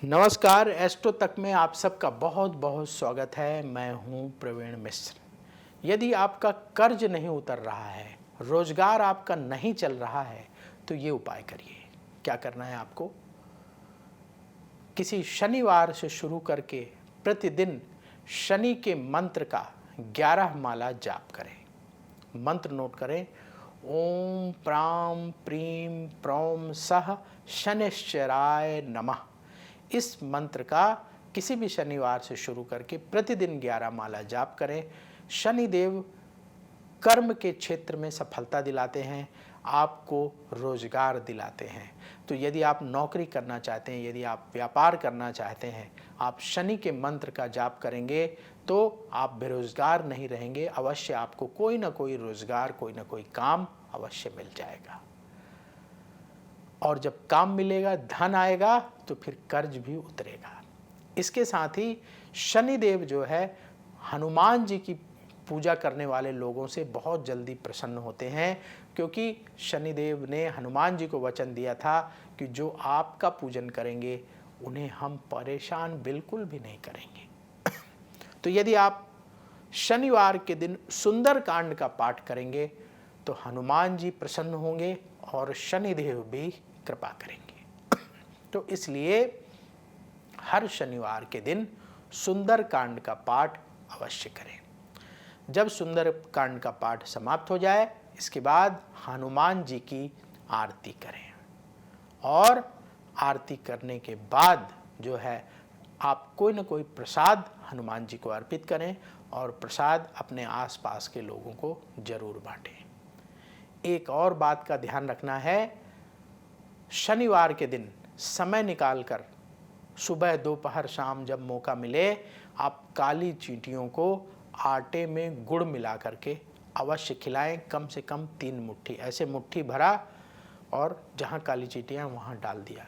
नमस्कार, एस्ट्रो तक में आप सबका बहुत बहुत स्वागत है। मैं हूं प्रवीण मिश्र। यदि आपका कर्ज नहीं उतर रहा है, रोजगार आपका नहीं चल रहा है, तो ये उपाय करिए। क्या करना है आपको? किसी शनिवार से शुरू करके प्रतिदिन शनि के मंत्र का 11 माला जाप करें। मंत्र नोट करें। ओम प्राम प्रीम प्रौम सह शनिश्चराय नमः। इस मंत्र का किसी भी शनिवार से शुरू करके प्रतिदिन 11 माला जाप करें। शनिदेव कर्म के क्षेत्र में सफलता दिलाते हैं, आपको रोजगार दिलाते हैं। तो यदि आप नौकरी करना चाहते हैं, यदि आप व्यापार करना चाहते हैं, आप शनि के मंत्र का जाप करेंगे तो आप बेरोजगार नहीं रहेंगे। अवश्य आपको कोई ना कोई रोजगार, कोई ना कोई काम अवश्य मिल जाएगा। और जब काम मिलेगा, धन आएगा, तो फिर कर्ज भी उतरेगा। इसके साथ ही शनिदेव जो है, हनुमान जी की पूजा करने वाले लोगों से बहुत जल्दी प्रसन्न होते हैं, क्योंकि शनिदेव ने हनुमान जी को वचन दिया था कि जो आपका पूजन करेंगे उन्हें हम परेशान बिल्कुल भी नहीं करेंगे। तो यदि आप शनिवार के दिन सुंदर कांड का पाठ करेंगे तो हनुमान जी प्रसन्न होंगे और शनिदेव भी कृपा करेंगे। तो इसलिए हर शनिवार के दिन सुंदर कांड का पाठ अवश्य करें। जब सुंदर कांड का पाठ समाप्त हो जाए, इसके बाद हनुमान जी की आरती करें और आरती करने के बाद जो है आप कोई ना कोई प्रसाद हनुमान जी को अर्पित करें और प्रसाद अपने आसपास के लोगों को जरूर बांटें। एक और बात का ध्यान रखना है, शनिवार के दिन समय निकालकर सुबह, दोपहर, शाम जब मौका मिले, आप काली चींटियों को आटे में गुड़ मिला करके अवश्य खिलाएं। कम से कम 3 मुट्ठी, ऐसे मुट्ठी भरा और जहाँ काली चींटियाँ वहाँ डाल दिया।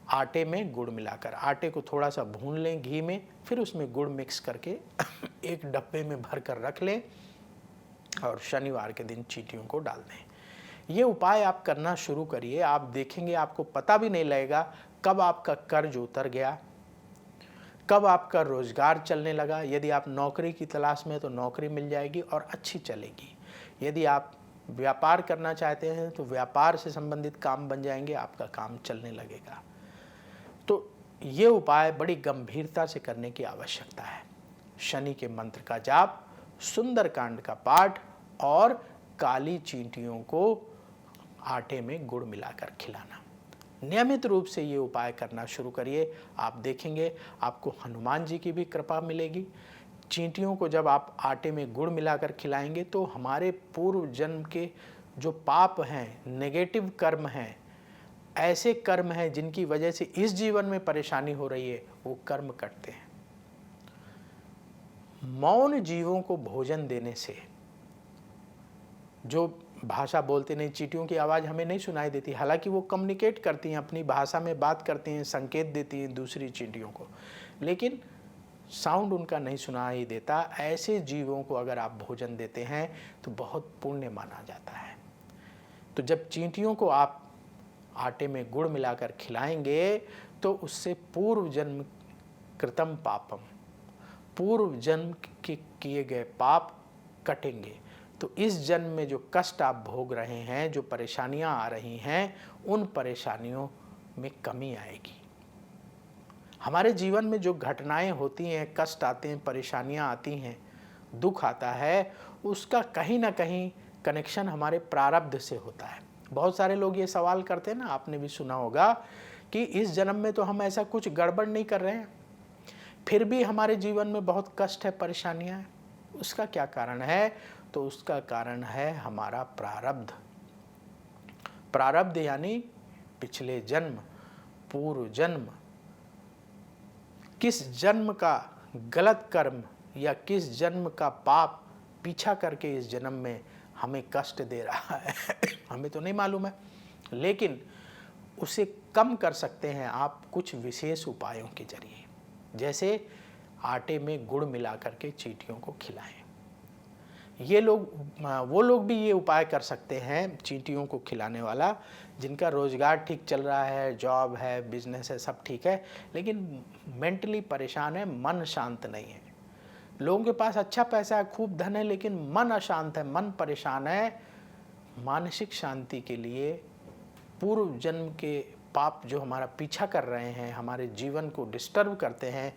आटे में गुड़ मिलाकर, आटे को थोड़ा सा भून लें घी में, फिर उसमें गुड़ मिक्स करके एक डब्बे में भर कर रख लें और शनिवार के दिन चींटियों को डाल दें। ये उपाय आप करना शुरू करिए, आप देखेंगे आपको पता भी नहीं लगेगा कब आपका कर्ज उतर गया, कब आपका रोजगार चलने लगा। यदि आप नौकरी की तलाश में तो नौकरी मिल जाएगी और अच्छी चलेगी। यदि आप व्यापार करना चाहते हैं तो व्यापार से संबंधित काम बन जाएंगे, आपका काम चलने लगेगा। तो ये उपाय बड़ी गंभीरता से करने की आवश्यकता है। शनि के मंत्र का जाप, सुंदर कांड का पाठ और काली चींटियों को आटे में गुड़ मिलाकर खिलाना। नियमित रूप से ये उपाय करना शुरू करिए, आप देखेंगे आपको हनुमान जी की भी कृपा मिलेगी। चींटियों को जब आप आटे में गुड़ मिलाकर खिलाएंगे तो हमारे पूर्व जन्म के जो पाप हैं, नेगेटिव कर्म हैं, ऐसे कर्म हैं जिनकी वजह से इस जीवन में परेशानी हो रही है, वो कर्म कटते हैं। मौन जीवों को भोजन देने से, जो भाषा बोलते नहीं, चींटियों की आवाज़ हमें नहीं सुनाई देती, हालांकि वो कम्युनिकेट करती हैं, अपनी भाषा में बात करती हैं, संकेत देती हैं दूसरी चींटियों को, लेकिन साउंड उनका नहीं सुनाई देता। ऐसे जीवों को अगर आप भोजन देते हैं तो बहुत पुण्य माना जाता है। तो जब चींटियों को आप आटे में गुड़ मिलाकर खिलाएंगे तो उससे पूर्व जन्म कृतम पापम, पूर्व जन्म के किए गए पाप कटेंगे। तो इस जन्म में जो कष्ट आप भोग रहे हैं, जो परेशानियां आ रही हैं, उन परेशानियों में कमी आएगी। हमारे जीवन में जो घटनाएं होती हैं, कष्ट आते हैं, परेशानियां आती हैं, दुख आता है, उसका कहीं ना कहीं कनेक्शन हमारे प्रारब्ध से होता है। बहुत सारे लोग ये सवाल करते हैं ना, आपने भी सुना होगा कि इस जन्म में तो हम ऐसा कुछ गड़बड़ नहीं कर रहे हैं, फिर भी हमारे जीवन में बहुत कष्ट है, परेशानियां हैं। उसका क्या कारण है? तो उसका कारण है हमारा प्रारब्ध। प्रारब्ध यानी पिछले जन्म, पूर्व जन्म, किस जन्म का गलत कर्म या किस जन्म का पाप पीछा करके इस जन्म में हमें कष्ट दे रहा है हमें तो नहीं मालूम है, लेकिन उसे कम कर सकते हैं आप कुछ विशेष उपायों के जरिए। जैसे आटे में गुड़ मिला करके चींटियों को खिलाएं, ये लोग वो लोग भी ये उपाय कर सकते हैं चींटियों को खिलाने वाला, जिनका रोज़गार ठीक चल रहा है, जॉब है, बिजनेस है, सब ठीक है, लेकिन मेंटली परेशान है, मन शांत नहीं है। लोगों के पास अच्छा पैसा है, खूब धन है, लेकिन मन अशांत है, मन परेशान है। मानसिक शांति के लिए पूर्व जन्म के पाप जो हमारा पीछा कर रहे हैं, हमारे जीवन को डिस्टर्ब करते हैं,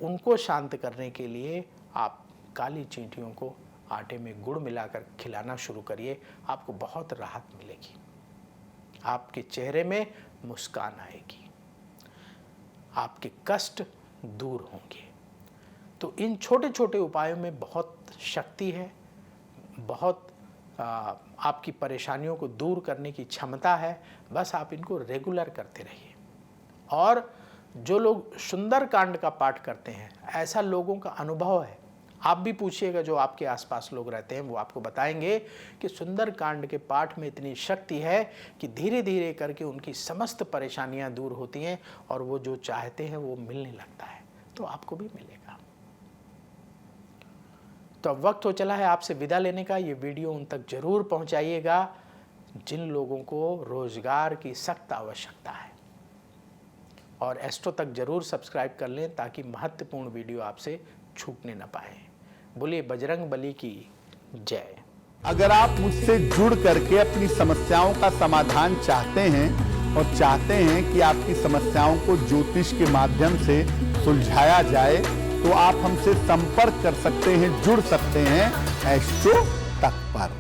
उनको शांत करने के लिए आप काली चींटियों को आटे में गुड़ मिलाकर खिलाना शुरू करिए। आपको बहुत राहत मिलेगी, आपके चेहरे में मुस्कान आएगी, आपके कष्ट दूर होंगे। तो इन छोटे छोटे उपायों में बहुत शक्ति है, बहुत आपकी परेशानियों को दूर करने की क्षमता है। बस आप इनको रेगुलर करते रहिए। और जो लोग सुंदरकांड का पाठ करते हैं, ऐसा लोगों का अनुभव है, आप भी पूछिएगा, जो आपके आसपास लोग रहते हैं वो आपको बताएंगे कि सुंदरकांड के पाठ में इतनी शक्ति है कि धीरे धीरे करके उनकी समस्त परेशानियां दूर होती हैं और वो जो चाहते हैं वो मिलने लगता है। तो आपको भी मिलेगा। तो अब वक्त हो चला है आपसे विदा लेने का। ये वीडियो उन तक जरूर पहुंचाइएगा जिन लोगों को रोजगार की सख्त आवश्यकता है, और एस्ट्रो तक जरूर सब्सक्राइब कर लें ताकि महत्वपूर्ण वीडियो आपसे छूटने न पाए। बोलिए बजरंग बली की जय। अगर आप मुझसे जुड़ करके अपनी समस्याओं का समाधान चाहते हैं और चाहते हैं कि आपकी समस्याओं को ज्योतिष के माध्यम से सुलझाया जाए, तो आप हमसे संपर्क कर सकते हैं, जुड़ सकते हैं एस्ट्रो तक पर।